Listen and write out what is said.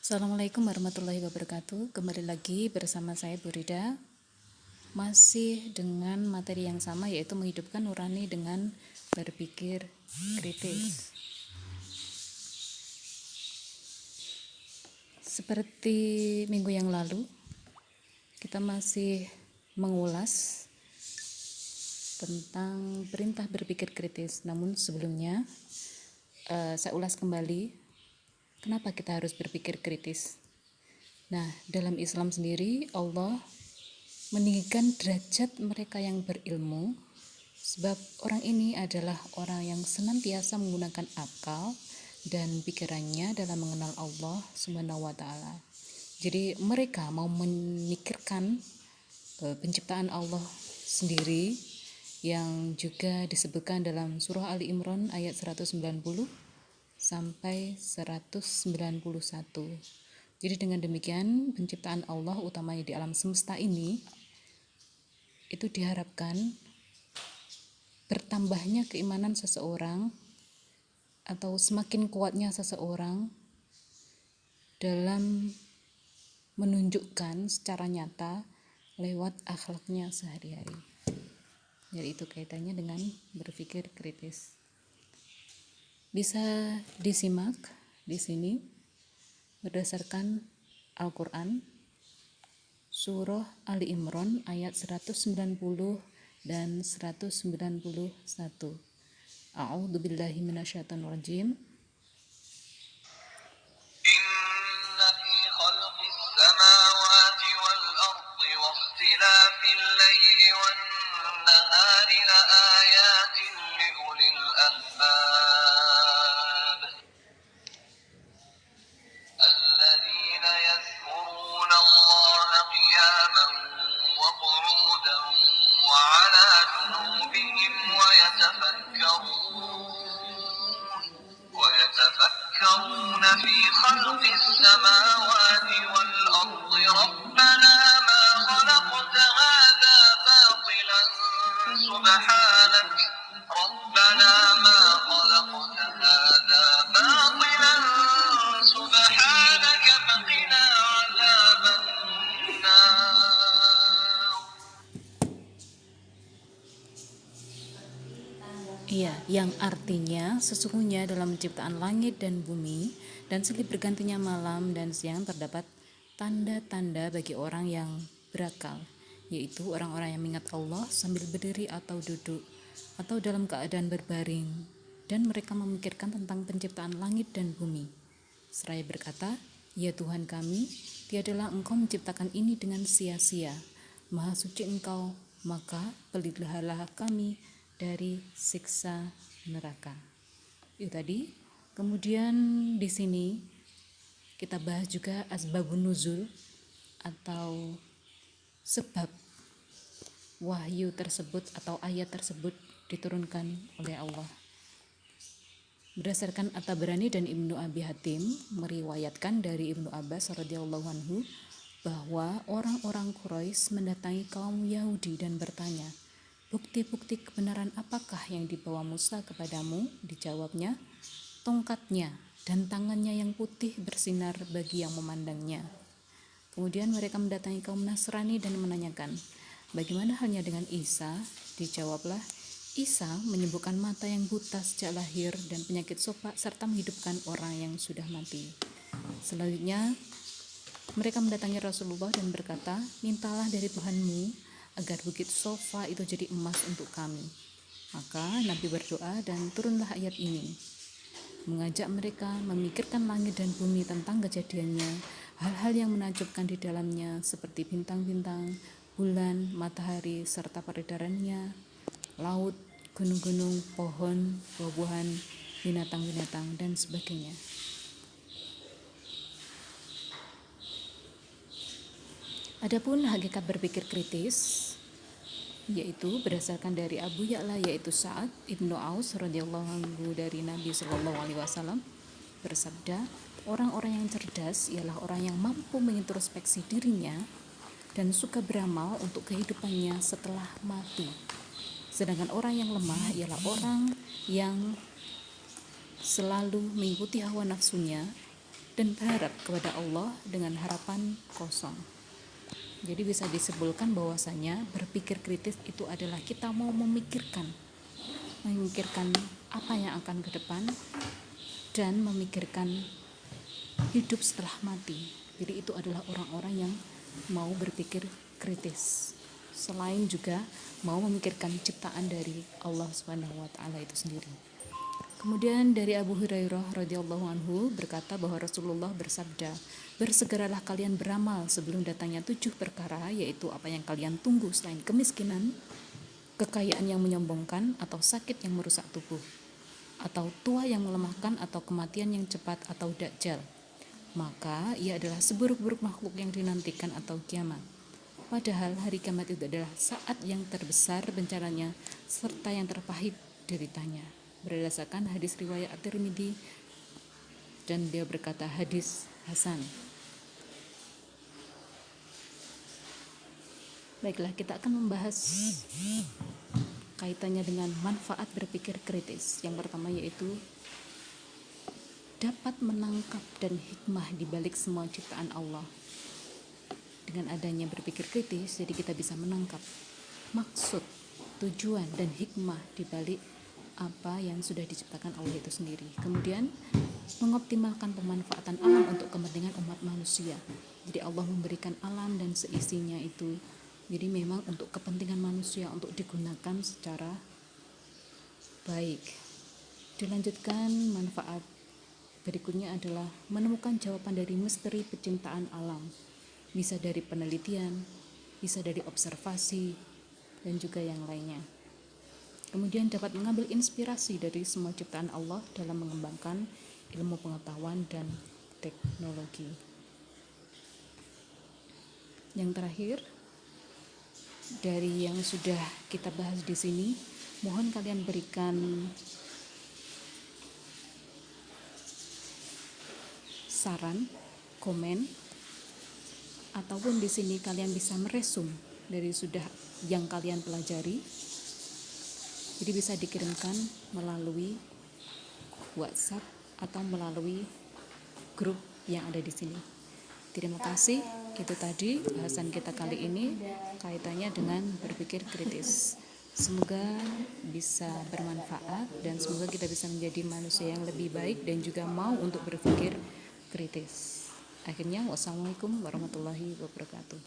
Assalamualaikum warahmatullahi wabarakatuh. Kembali lagi bersama saya Bu Rida. Masih dengan materi yang sama, yaitu menghidupkan nurani dengan berpikir kritis. Seperti minggu yang lalu, kita masih mengulas tentang perintah berpikir kritis. Namun sebelumnya, saya ulas kembali kenapa kita harus berpikir kritis. Nah, dalam Islam sendiri, Allah meninggikan derajat mereka yang berilmu, sebab orang ini adalah orang yang senantiasa menggunakan akal dan pikirannya dalam mengenal Allah Subhanahu wa taala. Jadi mereka mau memikirkan penciptaan Allah sendiri yang juga disebutkan dalam surah Ali Imran ayat 190 sampai 191. Jadi dengan demikian penciptaan Allah utamanya di alam semesta ini itu diharapkan bertambahnya keimanan seseorang atau semakin kuatnya seseorang dalam menunjukkan secara nyata lewat akhlaknya sehari-hari. Jadi itu kaitannya dengan berpikir kritis. Bisa disimak di sini berdasarkan Al-Quran surah Ali Imran ayat 190 dan 191. A'udzubillahi minasyaitonir rajim. Inna fi khalqis samawati wal ardi wa ikhtilafil laili wan nahari la ayatin li ulil albab alladhina yadhkuruna Allaha qiyaman wa qu'udan wa 'ala junubihim wa يتفكرون في خلق السماوات والأرض ربنا ما خلقت هذا باطلا سبحانك ربنا ما خلقت هذا باطلا سبحانك فقنا عذاب النار. Iya, yang artinya sesungguhnya dalam penciptaan langit dan bumi dan silih bergantinya malam dan siang terdapat tanda-tanda bagi orang yang berakal, yaitu orang-orang yang mengingat Allah sambil berdiri atau duduk atau dalam keadaan berbaring, dan mereka memikirkan tentang penciptaan langit dan bumi. Seraya berkata, "Ya Tuhan kami, tiadalah Engkau menciptakan ini dengan sia-sia. Maha suci Engkau, maka peliharalah kami dari siksa neraka." Itu tadi. Kemudian di sini kita bahas juga asbabun nuzul atau sebab wahyu tersebut atau ayat tersebut diturunkan oleh Allah. Berdasarkan At-Tabrani dan Ibnu Abi Hatim meriwayatkan dari Ibnu Abbas radhiyallahu anhu bahwa orang-orang Quraisy mendatangi kaum Yahudi dan bertanya, "Bukti-bukti kebenaran apakah yang dibawa Musa kepadamu?" Dijawabnya, "Tongkatnya dan tangannya yang putih bersinar bagi yang memandangnya." Kemudian mereka mendatangi kaum Nasrani dan menanyakan, "Bagaimana halnya dengan Isa?" Dijawablah, "Isa menyembuhkan mata yang buta sejak lahir dan penyakit sopak serta menghidupkan orang yang sudah mati." Selanjutnya mereka mendatangi Rasulullah dan berkata, "Mintalah dari Tuhanmu agar bukit Sofa itu jadi emas untuk kami." Maka Nabi berdoa dan turunlah ayat ini, mengajak mereka memikirkan langit dan bumi tentang kejadiannya, hal-hal yang menakjubkan di dalamnya seperti bintang-bintang, bulan, matahari, serta peredarannya, laut, gunung-gunung, pohon, buah-buahan, binatang-binatang, dan sebagainya. Adapun hakikat berpikir kritis, yaitu berdasarkan dari Abu Ya'la yaitu Sa'ad Ibnu Aus radhiyallahu anhu dari Nabi sallallahu alaihi wasallam bersabda, "Orang-orang yang cerdas ialah orang yang mampu mengintrospeksi dirinya dan suka beramal untuk kehidupannya setelah mati. Sedangkan orang yang lemah ialah orang yang selalu mengikuti hawa nafsunya dan berharap kepada Allah dengan harapan kosong. Jadi bisa disimpulkan bahwasanya berpikir kritis itu adalah kita mau memikirkan apa yang akan ke depan dan memikirkan hidup setelah mati. Jadi itu adalah orang-orang yang mau berpikir kritis. Selain juga mau memikirkan ciptaan dari Allah Subhanahu wa taala itu sendiri. Kemudian dari Abu Hurairah radhiyallahu anhu berkata bahwa Rasulullah bersabda, "Bersegeralah kalian beramal sebelum datangnya 7 perkara, yaitu apa yang kalian tunggu selain kemiskinan, kekayaan yang menyombongkan, atau sakit yang merusak tubuh, atau tua yang melemahkan, atau kematian yang cepat, atau dajjal. Maka ia adalah seburuk-buruk makhluk yang dinantikan atau kiamat. Padahal hari kiamat itu adalah saat yang terbesar bencananya serta yang terpahit deritanya." Berdasarkan hadis riwayat At-Tirmidzi, dan dia berkata hadis hasan. Baiklah, kita akan membahas kaitannya dengan manfaat berpikir kritis. Yang pertama yaitu dapat menangkap dan hikmah di balik semua ciptaan Allah. Dengan adanya berpikir kritis, jadi kita bisa menangkap maksud, tujuan, dan hikmah di balik apa yang sudah diciptakan Allah itu sendiri. Kemudian mengoptimalkan pemanfaatan alam untuk kepentingan umat manusia. Jadi Allah memberikan alam dan seisinya itu jadi memang untuk kepentingan manusia, untuk digunakan secara baik. Dilanjutkan, manfaat berikutnya adalah menemukan jawaban dari misteri penciptaan alam. Bisa dari penelitian, bisa dari observasi, dan juga yang lainnya. Kemudian dapat mengambil inspirasi dari semua ciptaan Allah dalam mengembangkan ilmu pengetahuan dan teknologi. Yang terakhir, dari yang sudah kita bahas di sini, mohon kalian berikan saran, komen, ataupun di sini kalian bisa meresum dari sudah yang kalian pelajari. Jadi bisa dikirimkan melalui WhatsApp atau melalui grup yang ada di sini. Terima kasih. Itu tadi bahasan kita kali ini kaitannya dengan berpikir kritis. Semoga bisa bermanfaat dan semoga kita bisa menjadi manusia yang lebih baik dan juga mau untuk berpikir kritis. Akhirnya, wassalamualaikum warahmatullahi wabarakatuh.